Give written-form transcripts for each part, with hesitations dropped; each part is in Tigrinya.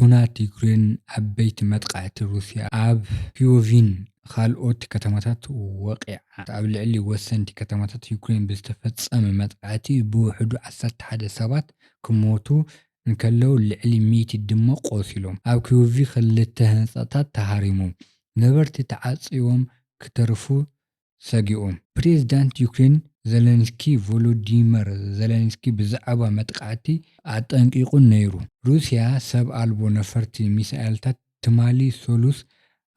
ኩናት ዩክሬን ዓበይቲ መጥቃዕቲ ሩስያ ኣብ ኪዮቪን ካልኦት ከተማታት ወቂዓ። ኣብ ልዕሊ ወሰንቲ ከተማታት ዩክሬን ብዝተፈጸመ መጥቃዕቲ ብውሕዱ 11 ሰባት ክሞቱ እንከለዉ ልዕሊ 100 ድማ ቆሲሎም። ኣብ ኪዮቭ ክልተ ህንጻታት ተሃሪሞም ነበርቲ ተዓጽዮም ክተርፉ ሰጊኦም። ፕሬዚዳንት ዩክሬን ቮሎዲሚር ዘለንስኪ ብዛዕባ መጥቃዕቲ ኣጠንቂቁ ነይሩ። ሩስያ ሰብ ኣልቦ ነፈርቲ ሚሳኤልታት ትማሊ ሶሉስ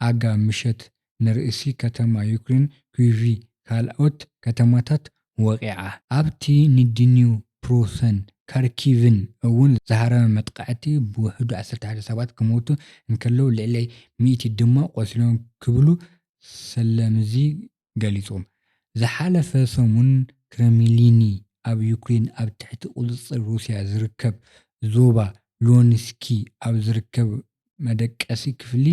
ኣጋ ምሸት ንርእሲ ከተማ ዩክሬን ኪዮቭ ካልኦት ከተማታት ወቂዓ። ኣብቲ ንድኒው ፕሮሰን ካርኪቭን እውን ዝሃረመ መጥቃዕቲ ብውሕዱ 11 ሰባት ክሞቱ እንከለዉ ልዕሊ 100 ድማ ቆሲሎም ክብሉ ሰለምዚ ገሊጾም። ዝሓለፈ ሰሙን ክሬምሊን ኣብ ዩክሬን ኣብ ትሕቲ ቁጽጽር ሩስያ ዝርከብ ዞባ ሉሃንስክ ኣብ ዝርከብ መደቀሲ ክፍሊ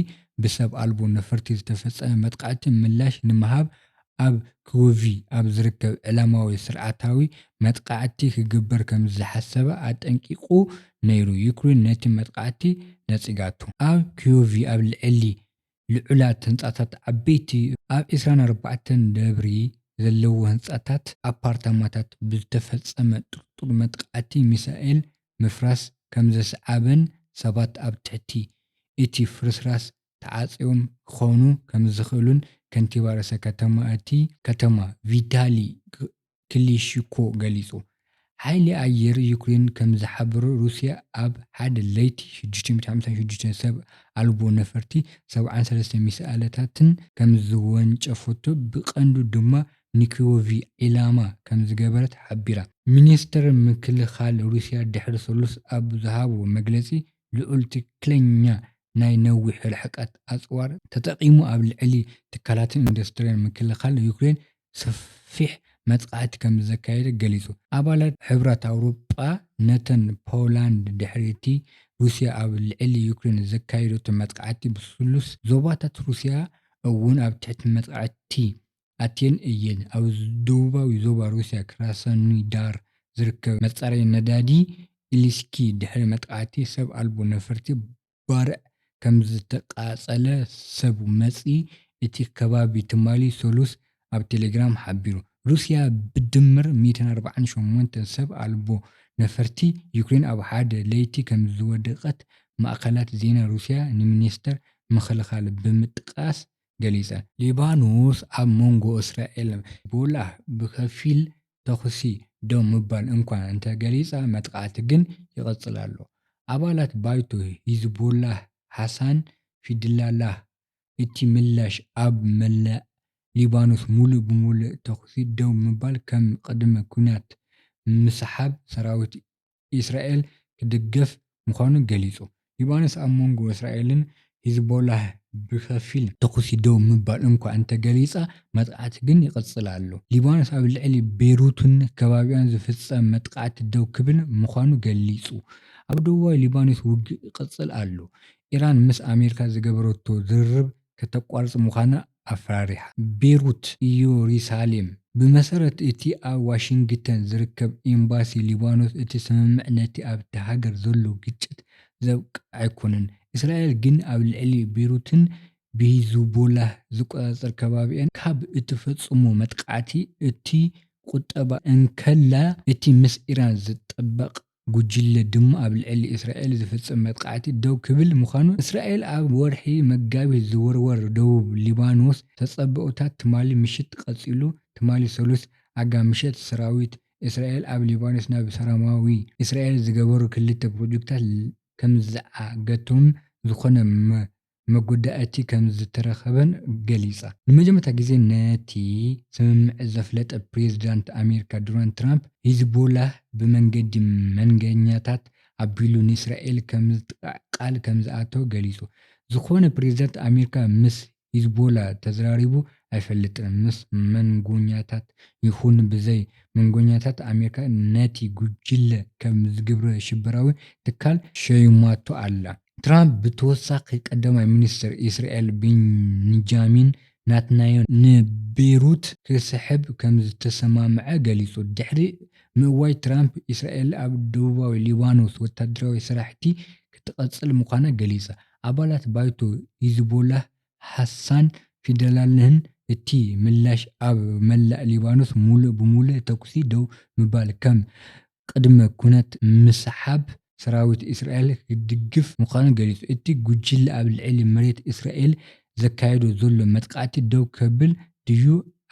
ብሰብ ኣልቦ ነፈርቲ ዝተፈጸመ መጥቃዕቲ ምላሽ ንምሃብ ኣብ ኪዮቭ ኣብ ዝርከብ ዕላማዊ ስርዓታዊ መጥቃዕቲ ክግበር ከም ዝሓሰበ ኣጠንቂቁ ነይሩ። ዩክሬን ነቲ መጥቃዕቲ ነጺጋቱ። ኣብ ኪዮቭ ኣብ ልዕሊ ልዑላት ህንጻታት ዓበይቲ ኣብ 24 ደብሪ ዘለዎ ህንጻታት ኣፓርታማታት ብዝተፈጸመ ጥርጡር መጥቃዕቲ ሚሳኤል ምፍራስ ከም ዘሰዓበን ሰባት ኣብ ትሕቲ እቲ ፍርስራስ ተዓጽዮም ክኾኑ ከም ዝኽእሉን ከንቲባ ርእሰ እቲ ከተማ ቪታሊ ክሊሽኮ ገሊጹ። ሓይሊ ኣየር ዩክሬን ከም ዝሓበሮ ሩስያ ኣብ ሓደ ለይቲ 656 ሰብ ኣልቦ ነፈርቲ 73 ሚሳኤላትን ከም ዝወንጨፈቶ ብቐንዱ ድማ ንኪዮቭ ኢላማ ከም ዝገበረት ሓቢራ። ሚኒስትር ምክልኻል ሩስያ ድሕሪ ሰሉስ ኣብ ዝሃቦ መግለጺ ልዑል ትክክለኛ ናይ ነዊሕ ርሕቀት ኣጽዋር ተጠቒሙ ኣብ ልዕሊ ትካላትን ኢንዱስትሪን ምክልኻል ዩክሬን ሰፊሕ መጥቃዕቲ ከም ዘካየደ ገሊጹ። ኣባላት ሕብረት ኣውሮጳ ነተን ፖላንድ ድሕሪቲ ሩስያ ኣብ ልዕሊ ዩክሬን ዘካየደቶ መጥቃዕቲ ብስሉስ ዞባታት ሩስያ እውን ኣብ ትሕቲ መጥቃዕቲ ኣትየን እየን። ኣብ ደቡባዊ ዞባ ሩስያ ክራስኖዳር ዝርከብ መጻረዪ ነዳዲ ኢሊስኪ ድሕሪ መጥቃዕቲ ሰብ ኣልቦ ነፈርቲ ባርዕ ከም ዝተቃጸለ ሰብ መጺ እቲ ከባቢ ትማሊ ሶሉስ ኣብ ቴሌግራም ሓቢሩ። ሩስያ ብድምር 148 ሰብ ኣልቦ ነፈርቲ ዩክሬን ኣብ ሓደ ለይቲ ከም ዝወደቐት ማእከላት ዜና ሩስያ ንሚኒስትር ምክልኻል ብምጥቃስ ገሊፀን። ሊባኖስ ኣብ መንጎ እስራኤልን ሂዝቦላህ ብኸፊል ተኹሲ ደው ምባል እኳ እንተገሊጻ መጥቃዕቲ ግን ይቕጽል ኣሎ። ኣባላት ባይቶ ሂዝቦላህ ሓሳን ፊድላላህ እቲ ምላሽ ኣብ መላእ ሊባኖስ ሙሉእ ብምሉእ ተኹሲ ደው ምባል ከም ቅድመ ኩናት ምስሓብ ሰራዊት እስራኤል ክድገፍ ምዃኑ ገሊጹ። ሊባኖስ ኣብ መንጎ እስራኤልን ሂዝቦላህ ብኸፊል ተኹሲ ደው ምባል እኳ እንተገሊጻ መጥቃዕቲ ግን ይቕጽል ኣሎ። ሊባኖስ ኣብ ልዕሊ ቤይሩትን ከባቢያን ዝፍጸም መጥቃዕቲ ደው ክብል ምዃኑ ገሊጹ። ኣብ ደቡባዊ ሊባኖስ ውግእ ይቕጽል ኣሎ። ኢራን ምስ ኣሜሪካ ዝገበረቶ ዝርርብ ከተቋርጽ ምዃና ኣፍራሪሓ። ቤይሩት ኢየሩሳሌም ብመሰረት እቲ ኣብ ዋሽንግተን ዝርከብ ኤምባሲ ሊባኖስ እቲ ስምምዕ ነቲ ኣብቲ ሃገር ዘሎ ግጭት ዘብቅዕ ኣይኮነን። እስራኤል ግን ኣብ ልዕሊ ቤይሩትን ብሂዝቦላህ ዝቆጻጸር ከባቢን ካብ እትፈጽሞ መጥቃዕቲ እቲ ቁጠባ እንከላ እቲ ምስ ኢራን ዝጠበቕ ጉጅለ ድማ ኣብ ልዕሊ እስራኤል ዝፍጸም መጥቃዕቲ ደው ክብል ምዃኑ። እስራኤል ኣብ ወርሒ መጋቢት ዝወርወር ደቡብ ሊባኖስ ተጸበኦታት ትማሊ ምሽት ቀጺሉ። ትማሊ ሰሉስ ኣጋ ምሸት ሰራዊት እስራኤል ኣብ ሊባኖስ ናብ ሰላማዊ እስራኤል ዝገበሩ ክልተ ፕሮጀክትታት ከምዘዓገቶም ዝኾነ መጎዳእቲ ከም ዝተረኸበን ገሊጻ። ንመጀመርታ ግዜ ነቲ ስምምዕ ዘፍለጠ ፕሬዚዳንት ኣሜሪካ ዶናልድ ትራምፕ ሂዝቦላህ ብመንገዲ መንገኛታት ኣቢሉ ንእስራኤል ቃል ከም ዝኣተወ ገሊጹ። ዝኾነ ፕሬዚዳንት ኣሜሪካ ምስ ሂዝቦላ ተዘራሪቡ ኣይፈልጥን። ምስ መንጎኛታት ይኹን ብዘይ መንጎኛታት ኣሜሪካ ነቲ ጉጅለ ከም ዝግብረ ሽበራዊ ትካል ሸይማቶ ኣላ። ትራምፕ ብተወሳኺ ቀዳማይ ሚኒስትር እስራኤል ቤንጃሚን ኔታንያሁ ንቤይሩት ክስሕብ ከም ዝተሰማምዐ ገሊጹ። ድሕሪ ምእዋይ ትራምፕ እስራኤል ኣብ ደቡባዊ ሊባኖስ ወተሃደራዊ ስራሕቲ ክትቀጽል ምዃና ገሊጻ። ኣባላት ባይቶ ሂዝቦላህ ሓሳን ፌደራልህን እቲ ምላሽ ኣብ መላእ ሊባኖስ ምሉእ ብምሉእ ተኹሲ ደው ምባል ከም ቅድመ ኩነት ምስሓብ ሰራዊት እስራኤል ክድግፍ ምዃኑ ገሊጹ። እቲ ጉጅለ ኣብ ልዕሊ መሬት እስራኤል ዘካይዶ ዘሎ መጥቃዕቲ ደው ከብል ድዩ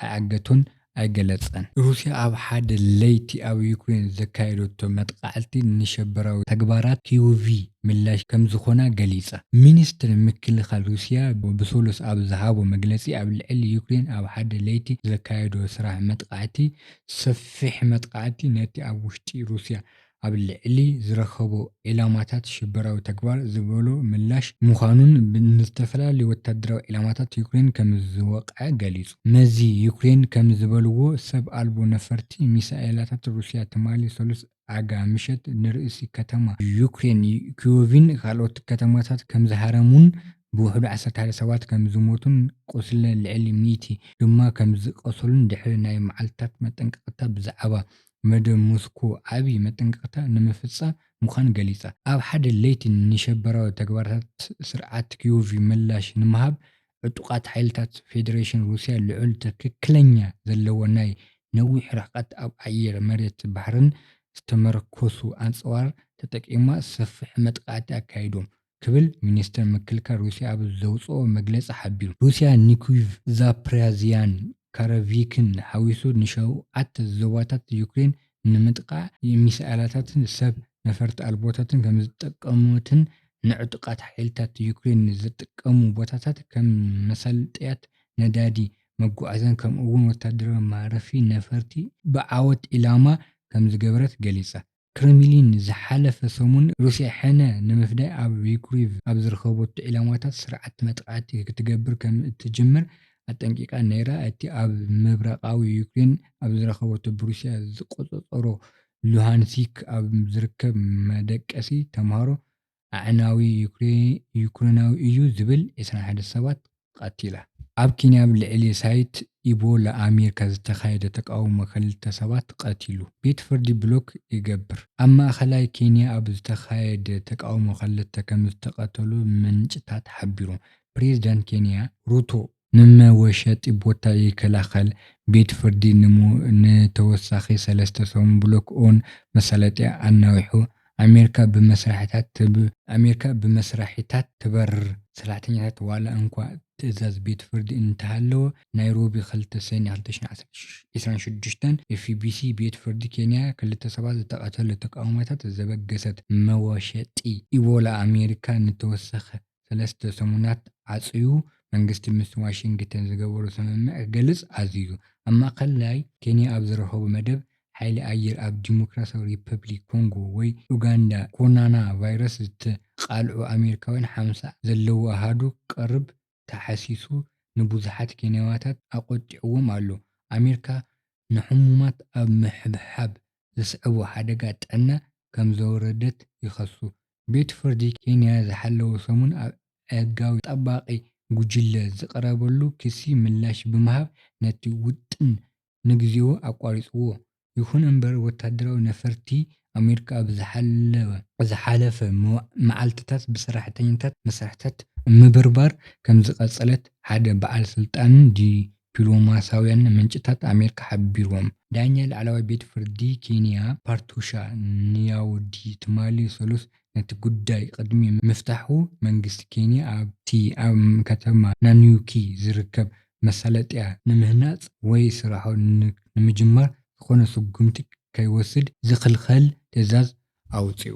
ኣይኣገቶን ኣይገለጸን። ሩስያ ኣብ ሓደ ለይቲ ኣብ ዩክሬን ዘካየደቶ መጥቃዕቲ ንሸበራዊ ተግባራት ኪየቭ ምላሽ ከም ዝኾና ገሊጻ። ሚኒስትር ምክልኻል ሩስያ ብሰሉስ ኣብ ዝሃቦ መግለጺ ኣብ ልዕሊ ዩክሬን ኣብ ሓደ ለይቲ ዘካየዶ ስራሕ መጥቃዕቲ ሰፊሕ መጥቃዕቲ ነቲ ኣብ ውሽጢ ሩስያ ኣብ ልዕሊ ዝረኸቦ ዒላማታት ሽበራዊ ተግባር ዝበሎ ምላሽ ምዃኑን ንዝተፈላለዩ ወተሃደራዊ ዒላማታት ዩክሬን ከም ዝወቅዐ ገሊጹ። ነዚ ዩክሬን ከም ዝበልዎ ሰብ ኣልቦ ነፈርቲ ሚሳኤላታት ሩስያ ትማሊ ሰሉስ ኣጋ ምሸት ንርእሲ ከተማ ዩክሬን ኪየቭን ካልኦት ከተማታት ከም ዝሃረሙን ብውሕዱ 11 ሰባት ከም ዝሞቱን ቁስለ ልዕሊ 100 ድማ ከም ዝቆሰሉን ድሕሪ ናይ መዓልትታት መጠንቀቕታ ብዛዕባ መደብ ሞስኮ ዓብዪ መጠንቀቕታ ንምፍጻም ምዃኑ ገሊጻ። ኣብ ሓደ ለይቲ ንሸበራዊ ተግባራት ስርዓት ኪየቭ ምላሽ ንምሃብ ዕጡቓት ሓይልታት ፌደሬሽን ሩስያ ልዑል ትክክለኛ ዘለዎ ናይ ነዊሕ ርሕቀት ኣብ ኣየር መሬት ባሕርን ዝተመርኮሱ ኣንጽዋር ተጠቂማ ሰፊሕ መጥቃዕቲ ኣካይዶም ክብል ሚኒስትር ምክልኻል ሩስያ ኣብ ዘውፅኦ መግለፂ ሓቢሩ። ሩስያ ኒኩይቭ ዛፖሪዥያን ካረቪክን ሓዊሱ ንሸውዓተ ዞባታት ዩክሬን ንምጥቃዕ ሚሳኤላታትን ሰብ ነፈርቲ ኣልቦታትን ከም ዝጥቀሙትን ንዕጡቓት ሓይልታት ዩክሬን ዝጥቀሙ ቦታታት ከም መሳልጥያት ነዳዲ መጓዓዝያን ከምኡ'ውን ወተሃደራዊ ማዕረፊ ነፈርቲ ብዓወት ኢላማ ከም ዝገበረት ገሊጻ። ክሬምሊን ዝሓለፈ ሰሙን ሩስያ ሕነ ንምፍዳይ ኣብ ዩክሬን ኣብ ዝርከበቶ ዒላማታት ስርዓት መጥቃዕቲ ክትገብር ከም እትጅምር ኣጠንቂቃ ነይራ። እቲ ኣብ ምብራቃዊ ዩክሬን ኣብ ዝርከበቶ ብሩስያ ዝቆፃፀሮ ሉሃንስክ ኣብ ዝርከብ መደቀሲ ተምሃሮ ኣዕናዊ ዩክሬናዊ እዩ ዝብል 21 ሰባት ቀቲላ። ኣብ ኬንያ ኣብ ልዕሊ ሳይት ኢቦላ ኣሜሪካ ዝተኻየደ ተቃውሞ 2 ሰባት ቀቲሉ ቤት ፍርዲ ብሎክ ይገብር። ኣብ ማእኸላይ ኬንያ ኣብ ዝተኻየደ ተቃውሞ 2 ከም ዝተቐተሉ ምንጭታት ሓቢሮም። ፕሬዚዳንት ኬንያ ሩቶ ንመወሸጢ ቦታ ይከላኸል ቤት ፍርዲ ንተወሳኺ 3 ሰሙን ብሎክ ኦን መሳለጥያ ኣናዊሑ ኣሜሪካ ብመስራሒታት ትበርር ሰራሕተኛታት ዋላ እንኳ ትእዛዝ ቤት ፍርዲ እንተሃለወ። ናይሮቢ 2 ሰኔ 2026 ኤፍቢሲ ቤት ፍርዲ ኬንያ 2 ሰባት ዝተቐተሉ ተቃውሞታት ዘበገሰት መወሸጢ ኢቦላ ኣሜሪካ ንተወሳኺ 3 ሰሙናት ዓጽዩ መንግስቲ ምስ ዋሽንግተን ዝገበሮ ስምምዕ ክገልጽ ኣዝዩ። ኣብ ማእከላይ ኬንያ ኣብ ዝርከቡ መደብ ሓይሊ ኣየር ኣብ ዲሞክራሲያዊ ሪፐብሊክ ኮንጎ ወይ ኡጋንዳ ኮሮና ቫይረስ ዝተቃልዑ ኣሜሪካውያን 50 ዘለዎ ኣሃዱ ቀርብ ተሓሲሱ ንብዙሓት ኬንያውያን ኣቆጢዕዎም ኣሎ። ኣሜሪካ ንሕሙማት ኣብ ምሕብሓብ ዘስዕቦ ሓደጋ ጥዕና ከም ዘወረደት ይኸሱ። ቤት ፍርዲ ኬንያ ዝሓለወ ሰሙን ኣብ ሕጋዊ ጠባቂ ጉጅለ ዝቐረበሉ ክሲ ምላሽ ብምሃብ ነቲ ውጥን ንግዚኡ ኣቋሪፅዎ። ይኹን እምበር ወተሃደራዊ ነፈርቲ ኣሜሪካ ኣብ ዝሓለፈ መዓልትታት ብሰራሕተኛታት መሳርሕታት ምብርባር ከም ዝቐጸለት ሓደ በዓል ስልጣንን ዲፕሎማስያውን ምንጭታት ኣሜሪካ ሓቢሮም። ዳኛ ላዕለዋይ ቤት ፍርዲ ኬንያ ፓትሩሻ ኒያውዲ ትማሊ ሰሉስ ነቲ ጉዳይ ቅድሚ ምፍታሑ መንግስቲ ኬንያ ኣብቲ ኣብ ከተማ ናኒዩኪ ዝርከብ መሳለጥያ ንምህናፅ ወይ ስራሑ ንምጅማር ዝኾነ ስጉምቲ ከይወስድ ዝኽልኸል ትእዛዝ ኣውፂኡ።